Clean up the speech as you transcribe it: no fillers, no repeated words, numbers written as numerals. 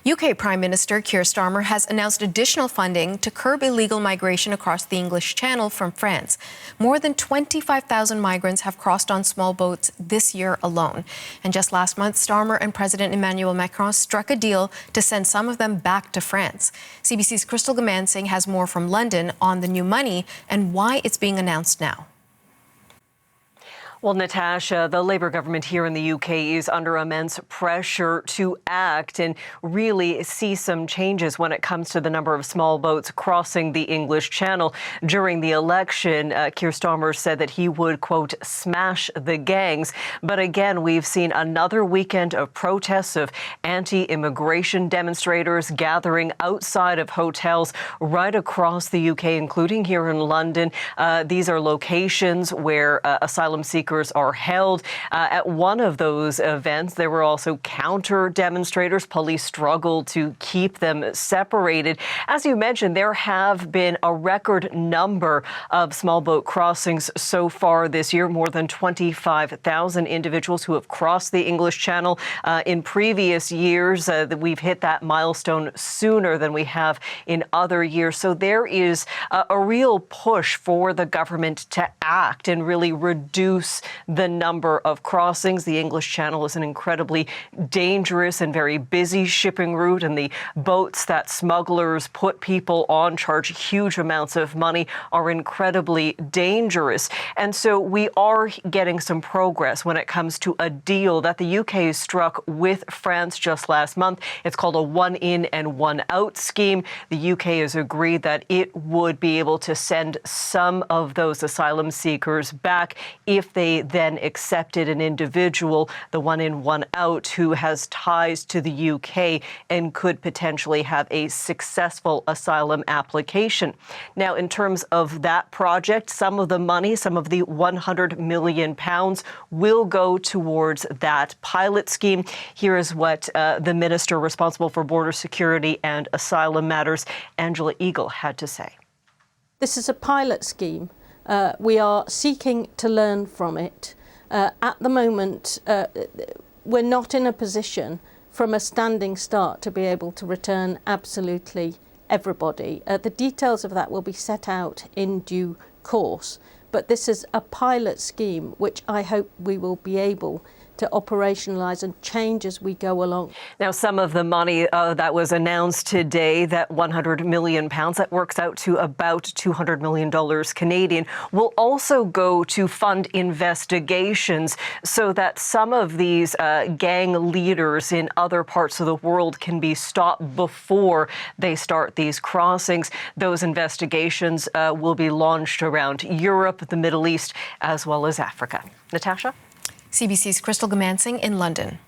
UK Prime Minister Keir Starmer has announced additional funding to curb illegal migration across the English Channel from France. More than 25,000 migrants have crossed on small boats this year alone. And just last month, Starmer and President Emmanuel Macron struck a deal to send some of them back to France. CBC's Crystal Gamansing has more from London on the new money and why it's being announced now. Well, Natasha, the Labour government here in the UK is under immense pressure to act and really see some changes when it comes to the number of small boats crossing the English Channel. During the election, Keir Starmer said that he would, quote, smash the gangs. But again, we've seen another weekend of protests of anti-immigration demonstrators gathering outside of hotels right across the UK, including here in London. These are locations where asylum seekers are held. At one of those events, there were also counter demonstrators. Police struggled to keep them separated. As you mentioned, there have been a record number of small boat crossings so far this year, more than 25,000 individuals who have crossed the English Channel. In previous years, we've hit that milestone sooner than we have in other years. So there is a real push for the government to act and really reduce the number of crossings. The English Channel is an incredibly dangerous and very busy shipping route, and the boats that smugglers put people on, charge huge amounts of money, are incredibly dangerous. And so we are getting some progress when it comes to a deal that the UK struck with France just last month. It's called a one in and one out scheme. The UK has agreed that it would be able to send some of those asylum seekers back if they then accepted an individual, the one in, one out, who has ties to the UK and could potentially have a successful asylum application. Now, in terms of that project, some of the money, some of the £100 million will go towards that pilot scheme. Here is what the minister responsible for border security and asylum matters, Angela Eagle, had to say. This is a pilot scheme. We are seeking to learn from it. At the moment, we're not in a position from a standing start to be able to return absolutely everybody. The details of that will be set out in due course, but this is a pilot scheme which I hope we will be able to operationalise and change as we go along. Now, some of the money that was announced today, that £100 million, that works out to about $200 million Canadian, will also go to fund investigations so that some of these gang leaders in other parts of the world can be stopped before they start these crossings. Those investigations will be launched around Europe, the Middle East, as well as Africa. Natasha? CBC's Crystal Gamansing in London.